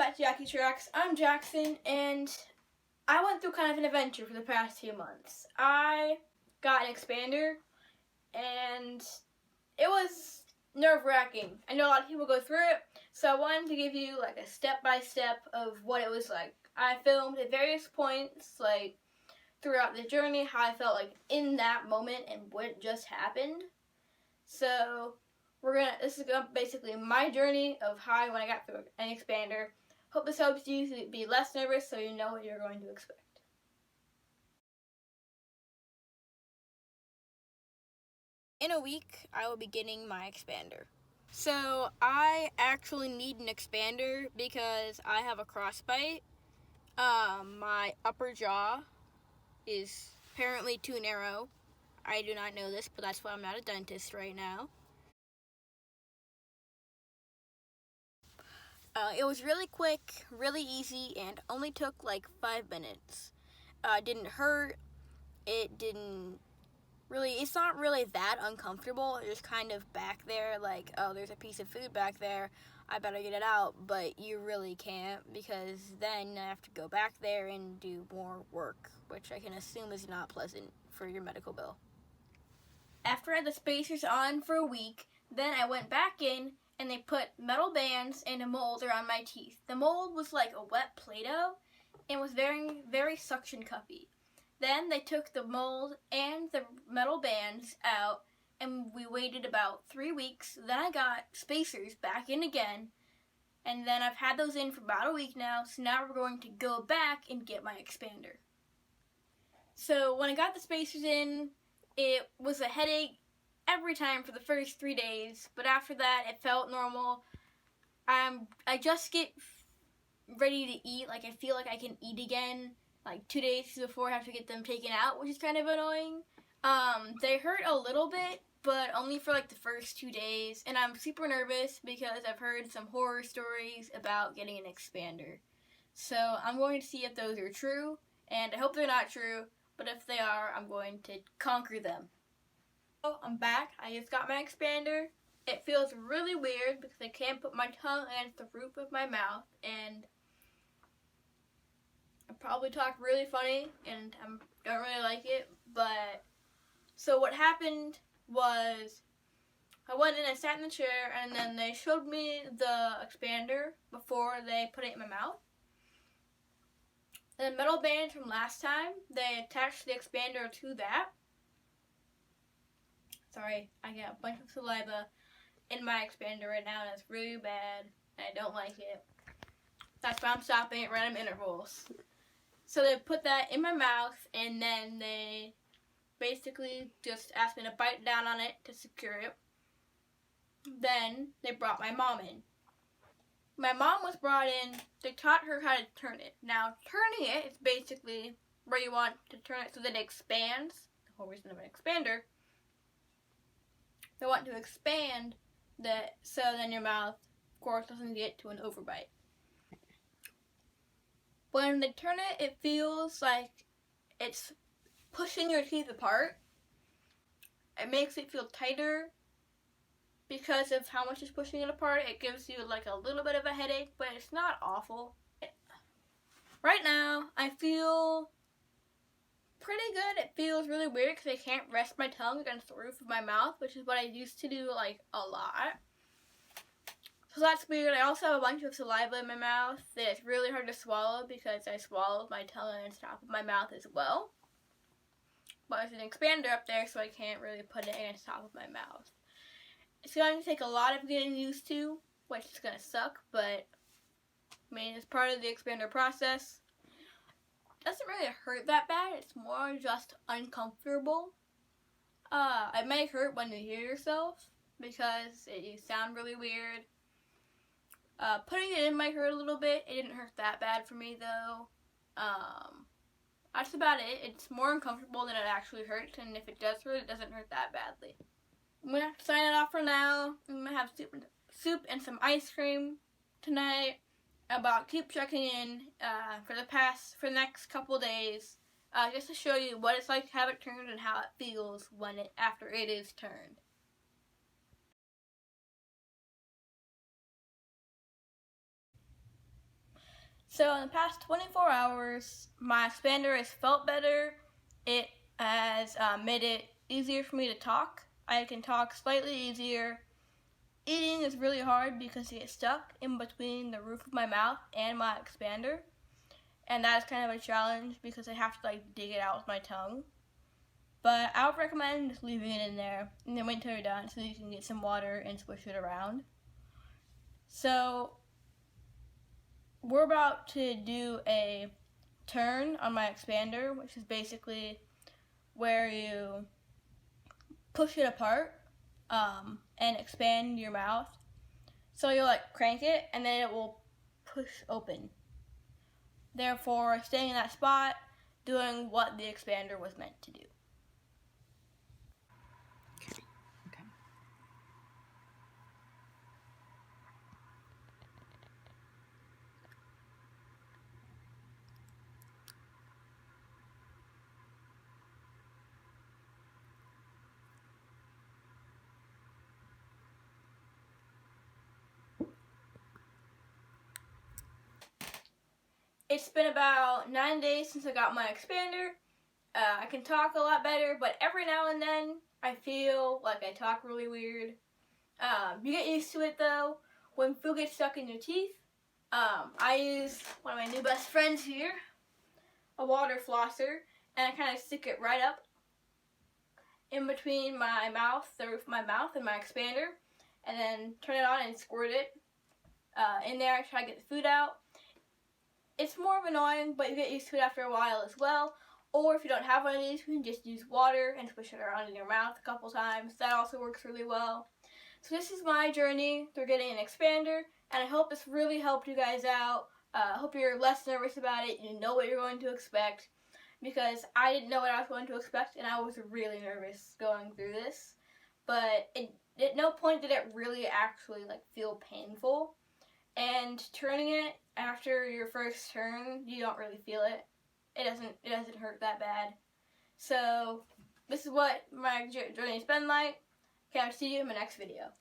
back to Jackie Tracks. I'm Jackson, and I went through kind of an adventure for the past 2 months. I got an expander, and it was nerve-wracking. I know a lot of people go through it, so I wanted to give you like a step-by-step of what it was like. I filmed at various points, like throughout the journey, how I felt like in that moment and what just happened. So this is basically my journey of how when I got through an expander. Hope this helps you to be less nervous so you know what you're going to expect. In a week, I will be getting my expander. So I actually need an expander because I have a crossbite. My upper jaw is apparently too narrow. I do not know this, but that's why I'm not a dentist right now. It was really quick, really easy, and only took like 5 minutes. It didn't hurt. It's not really that uncomfortable. It's just kind of back there, like, oh, there's a piece of food back there, I better get it out, but you really can't because then I have to go back there and do more work, which I can assume is not pleasant for your medical bill. After I had the spacers on for a week, then I went back in and they put metal bands and a mold around my teeth. The mold was like a wet Play-Doh and was very, very suction cuppy. Then they took the mold and the metal bands out and we waited about 3 weeks. Then I got spacers back in again, and then I've had those in for about a week now, so now we're going to go back and get my expander. So when I got the spacers in, it was a headache every time for the first 3 days, but after that it felt normal. I just get ready to eat, like I feel like I can eat again like 2 days before I have to get them taken out, which is kind of annoying. They hurt a little bit, but only for like the first 2 days, and I'm super nervous because I've heard some horror stories about getting an expander. So I'm going to see if those are true, and I hope they're not true, but if they are, I'm going to conquer them. So I'm back. I just got my expander. It feels really weird because I can't put my tongue against the roof of my mouth, and I probably talk really funny and I don't really like it, but so what happened was I went in and sat in the chair, and then they showed me the expander before they put it in my mouth. And the metal band from last time, they attached the expander to that. Sorry, I got a bunch of saliva in my expander right now, and it's really bad, and I don't like it. That's why I'm stopping at random intervals. So they put that in my mouth, and then they basically just asked me to bite down on it to secure it. Then they brought my mom in. My mom was brought in. They taught her how to turn it. Now, turning it is basically where you want to turn it so that it expands. The whole reason of an expander. They want to expand that so then your mouth, of course, doesn't get to an overbite. When they turn it, it feels like it's pushing your teeth apart. It makes it feel tighter because of how much it's pushing it apart. It gives you like a little bit of a headache, but it's not awful. Right now, I feel pretty good. It feels really weird because I can't rest my tongue against the roof of my mouth, which is what I used to do like a lot. So that's weird. I also have a bunch of saliva in my mouth that it's really hard to swallow because I swallowed my tongue and top of my mouth as well. But there's an expander up there, so I can't really put it against the top of my mouth. It's going to take a lot of getting used to, which is going to suck, but I mean, it's part of the expander process. It doesn't really hurt that bad. It's more just uncomfortable. It may hurt when you hear yourself because you sound really weird. Putting it in might hurt a little bit. It didn't hurt that bad for me though. That's about it. It's more uncomfortable than it actually hurts, and if it does hurt, it doesn't hurt that badly. I'm gonna have to sign it off for now. I'm gonna have soup and some ice cream tonight. Keep checking in for the next couple days, just to show you what it's like to have it turned and how it feels after it is turned. So in the past 24 hours, my expander has felt better. It has made it easier for me to talk. I can talk slightly easier. Eating is really hard because it gets stuck in between the roof of my mouth and my expander. And that is kind of a challenge because I have to like dig it out with my tongue. But I would recommend just leaving it in there and then wait until you're done so you can get some water and swish it around. So we're about to do a turn on my expander, which is basically where you push it apart and expand your mouth. So you'll like crank it and then it will push open. Therefore, staying in that spot, doing what the expander was meant to do. Okay. It's been about 9 days since I got my expander. I can talk a lot better, but every now and then I feel like I talk really weird. You get used to it though. When food gets stuck in your teeth, I use one of my new best friends here, a water flosser, and I kind of stick it right up in between my mouth, the roof of my mouth and my expander, and then turn it on and squirt it in there. I try to get the food out. It's more of annoying, but you get used to it after a while as well. Or if you don't have one of these, you can just use water and swish it around in your mouth a couple times. That also works really well. So this is my journey through getting an expander, and I hope this really helped you guys out. I hope you're less nervous about it. You know what you're going to expect, because I didn't know what I was going to expect, and I was really nervous going through this. But at no point did it really actually like feel painful. And turning it after your first turn, you don't really feel it. It doesn't hurt that bad. So this is what my journey's been like. Okay, I'll see you in my next video.